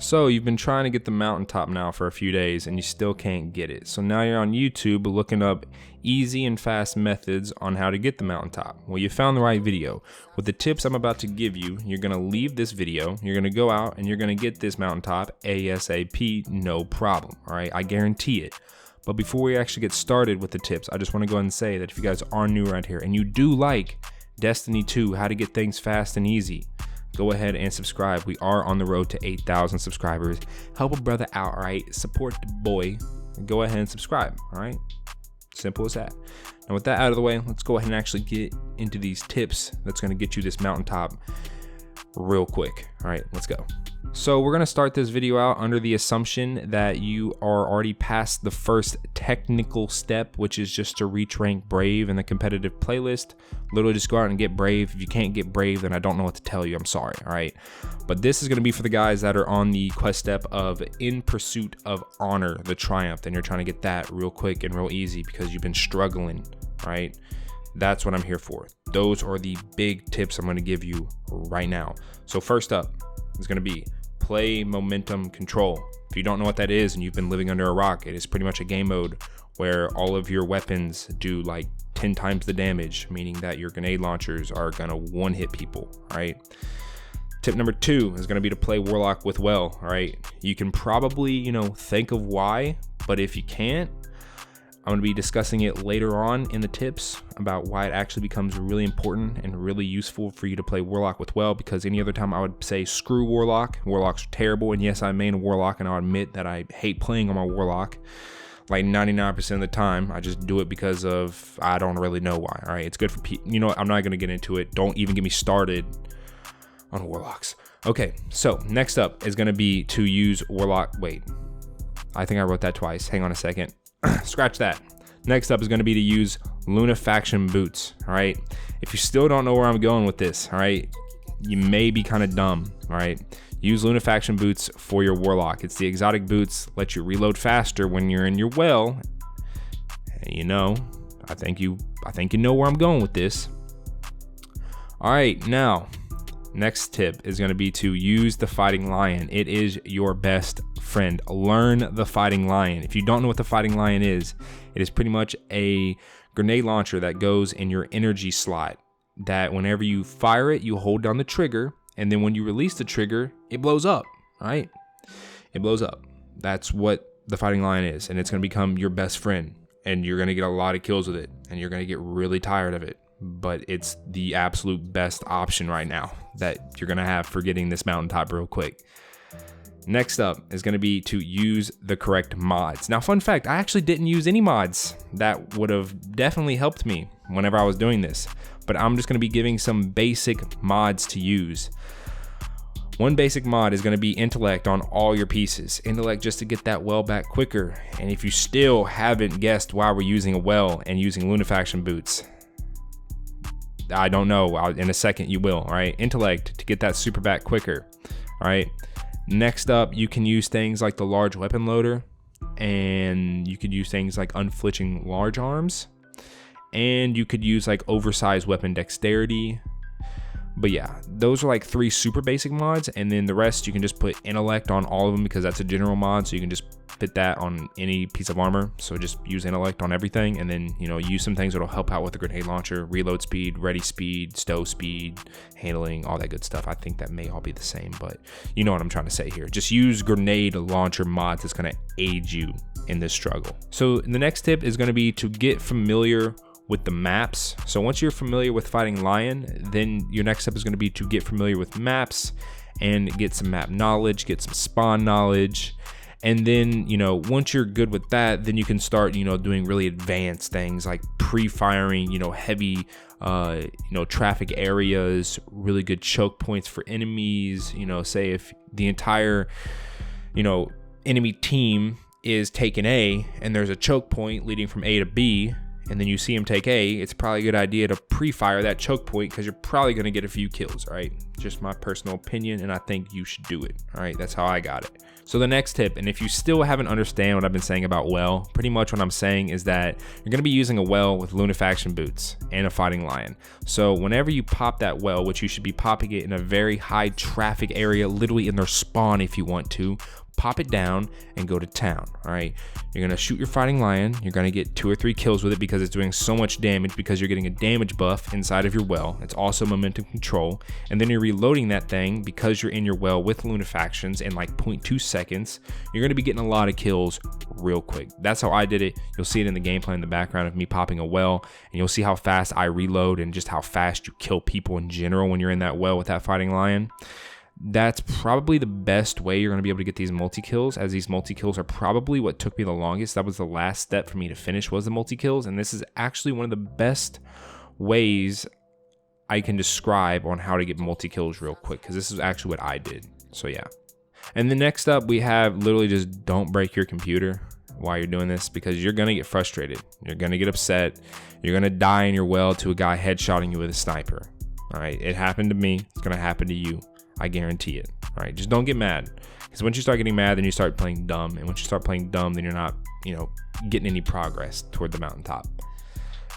So you've been trying to get the Mountaintop now for a few days and you still can't get it. So now you're on YouTube looking up easy and fast methods on how to get the Mountaintop. Well, you found the right video. With the tips I'm about to give you, you're going to leave this video, you're going to go out and you're going to get this Mountaintop ASAP, no problem. All right, I guarantee it. But before we actually get started with the tips, I just want to go ahead and say that if you guys are new around here and you do like Destiny 2, how to get things fast and easy, go ahead and subscribe. We are on the road to 8,000 subscribers. Help a brother out, all right? Support the boy. Go ahead and subscribe, all right? Simple as that. Now with that out of the way, let's go ahead and actually get into these tips that's gonna get you this Mountaintop real quick. All right, let's go. So we're gonna start this video out under the assumption that you are already past the first technical step, which is just to reach rank Brave in the competitive playlist. Literally just go out and get Brave. If you can't get Brave, then I don't know what to tell you, I'm sorry, all right? But this is gonna be for the guys that are on the quest step of In Pursuit of Honor, the Triumph, and you're trying to get that real quick and real easy because you've been struggling, right? That's what I'm here for. Those are the big tips I'm gonna give you right now. So first up is gonna be play momentum control. If you don't know what that is and you've been living under a rock, it is pretty much a game mode where all of your weapons do like 10 times the damage, meaning that your grenade launchers are gonna one-hit people, all right? Tip number 2 is gonna be to play Warlock with well, all right? You can probably, think of why, but if you can't, I'm gonna be discussing it later on in the tips about why it actually becomes really important and really useful for you to play Warlock with well, because any other time I would say screw Warlock. Warlocks are terrible, and yes, I main a Warlock, and I'll admit that I hate playing on my Warlock. Like 99% of the time, I just do it because of, I don't really know why, all right? It's good for I'm not gonna get into it. Don't even get me started on Warlocks. Okay, so next up is gonna be to use Warlock, wait, I think I wrote that twice, hang on a second. Scratch that. Next up is going to be to use Lunafaction boots, all right? If you still don't know where I'm going with this, all right, you may be kind of dumb, all right? Use Lunafaction boots for your Warlock. It's the exotic boots, let you reload faster when you're in your well. And I think you know where I'm going with this. All right, now, next tip is going to be to use the Fighting Lion. It is your best friend. Learn the Fighting Lion. If you don't know what the Fighting Lion is, it is pretty much a grenade launcher that goes in your energy slot, that whenever you fire it, you hold down the trigger, and then when you release the trigger, it blows up, right? It blows up. That's what the Fighting Lion is, and it's going to become your best friend, and you're going to get a lot of kills with it, and you're going to get really tired of it, but it's the absolute best option right now that you're going to have for getting this Mountaintop real quick. Next up is going to be to use the correct mods. Now, fun fact, I actually didn't use any mods that would have definitely helped me whenever I was doing this, but I'm just going to be giving some basic mods to use. One basic mod is going to be Intellect on all your pieces. Intellect just to get that well back quicker. And if you still haven't guessed why we're using a well and using Lunafaction boots, I don't know, in a second you will, all right? Intellect to get that super back quicker, all right? Next up, you can use things like the large weapon loader, and you could use things like unflinching large arms, and you could use like oversized weapon dexterity. But yeah, those are like 3 super basic mods, and then the rest you can just put Intellect on all of them because that's a general mod, so you can just fit that on any piece of armor. So just use Intellect on everything, and then use some things that'll help out with the grenade launcher, reload speed, ready speed, stow speed, handling, all that good stuff. I think that may all be the same, but you know what I'm trying to say here. Just use grenade launcher mods that's going to aid you in this struggle. So the next tip is going to be to get familiar with the maps. So once you're familiar with fighting lion, then your next step is going to be to get familiar with maps and get some map knowledge, get some spawn knowledge. And then, you know, once you're good with that, then you can start, you know, doing really advanced things like pre-firing, you know, heavy, you know, traffic areas, really good choke points for enemies. You know, say if the entire, you know, enemy team is taking A and there's a choke point leading from A to B, and then you see him take A, it's probably a good idea to pre-fire that choke point because you're probably going to get a few kills, right? Just my personal opinion, and I think you should do it. All right, that's how I got it. So the next tip, and if you still haven't understand what I've been saying about well, pretty much what I'm saying is that you're going to be using a well with lunafaction boots and a fighting lion. So whenever you pop that well, which you should be popping it in a very high traffic area, literally in their spawn if you want to, pop it down and go to town. All right, you're gonna shoot your fighting lion. You're gonna get 2 or 3 kills with it because it's doing so much damage, because you're getting a damage buff inside of your well. It's also momentum control, and then you're reloading that thing because you're in your well with lunafactions in like 0.2 seconds. You're gonna be getting a lot of kills real quick. That's how I did it. You'll see it in the gameplay in the background of me popping a well, and you'll see how fast I reload and just how fast you kill people in general when you're in that well with that fighting lion. That's probably the best way you're going to be able to get these multi-kills, as these multi-kills are probably what took me the longest. That was the last step for me to finish, was the multi-kills, and this is actually one of the best ways I can describe on how to get multi-kills real quick, because this is actually what I did. So yeah. And the next up, we have literally just don't break your computer while you're doing this, because you're going to get frustrated. You're going to get upset. You're going to die in your well to a guy headshotting you with a sniper. All right, it happened to me. It's going to happen to you. I guarantee it. All right, just don't get mad, because once you start getting mad, then you start playing dumb, and once you start playing dumb, then you're not, you know, getting any progress toward the mountaintop.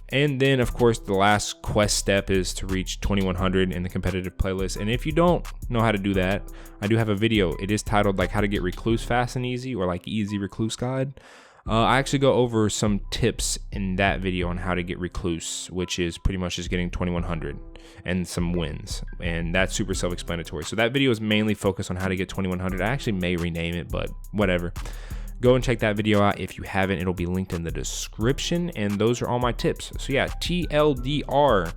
And then of course the last quest step is to reach 2100 in the competitive playlist. And if you don't know how to do that, I do have a video. It is titled like how to get recluse fast and easy, or like easy recluse guide. I actually go over some tips in that video on how to get recluse, which is pretty much just getting 2100 and some wins, and that's super self-explanatory. So that video is mainly focused on how to get 2100. I actually may rename it, but whatever. Go and check that video out if you haven't. It'll be linked in the description, and those are all my tips. So yeah, TLDR.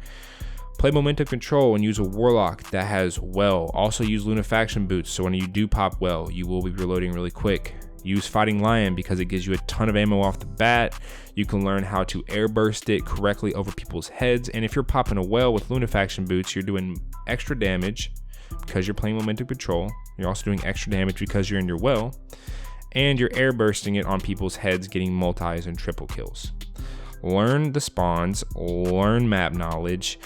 Play momentum control and use a warlock that has well. Also use lunafaction boots, so when you do pop well, you will be reloading really quick. Use fighting lion because it gives you a ton of ammo off the bat. You can learn how to airburst it correctly over people's heads, and if you're popping a well with lunafaction boots, you're doing extra damage because you're playing momentum control. You're also doing extra damage because you're in your well, and you're airbursting it on people's heads, getting multis and triple kills. Learn the spawns, learn map knowledge,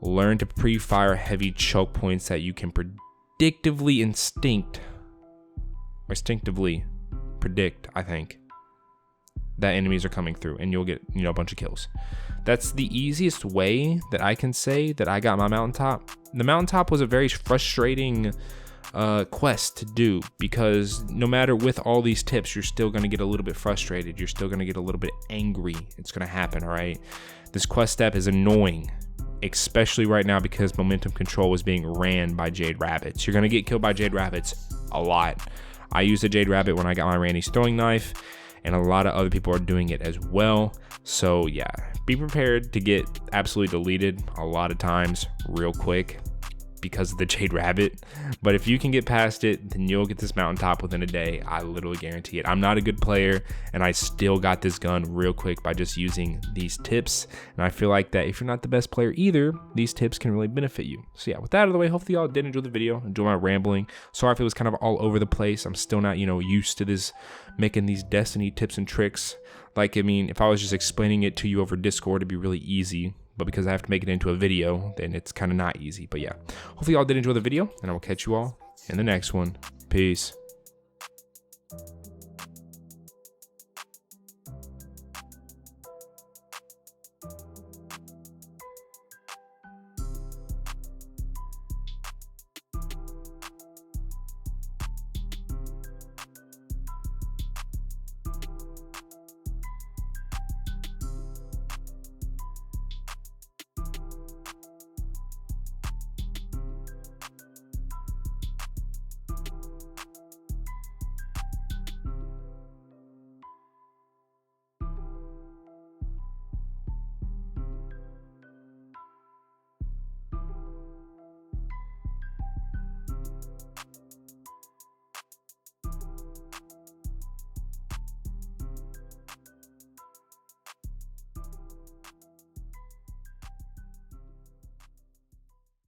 learn to pre-fire heavy choke points that you can instinctively predict, I think, that enemies are coming through, and you'll get, you know, a bunch of kills. That's the easiest way that I can say that I got my mountaintop. The mountaintop was a very frustrating quest to do, because no matter with all these tips, you're still going to get a little bit frustrated. You're still going to get a little bit angry. It's going to happen, all right? This quest step is annoying, especially right now because momentum control is being ran by Jade Rabbits. You're going to get killed by Jade Rabbits a lot. I used a Jade Rabbit when I got my Randy's throwing knife, and a lot of other people are doing it as well. So yeah, be prepared to get absolutely deleted a lot of times real quick because of the Jade Rabbit. But if you can get past it, then you'll get this mountaintop within a day. I literally guarantee it. I'm not a good player, and I still got this gun real quick by just using these tips. And I feel like that if you're not the best player either, these tips can really benefit you. So yeah, with that out of the way, hopefully y'all did enjoy the video, enjoy my rambling. Sorry if it was kind of all over the place. I'm still not, you know, used to this, making these Destiny tips and tricks. Like, I mean, if I was just explaining it to you over Discord, it'd be really easy. But because I have to make it into a video, then it's kind of not easy. But yeah, hopefully y'all did enjoy the video, and I will catch you all in the next one. Peace.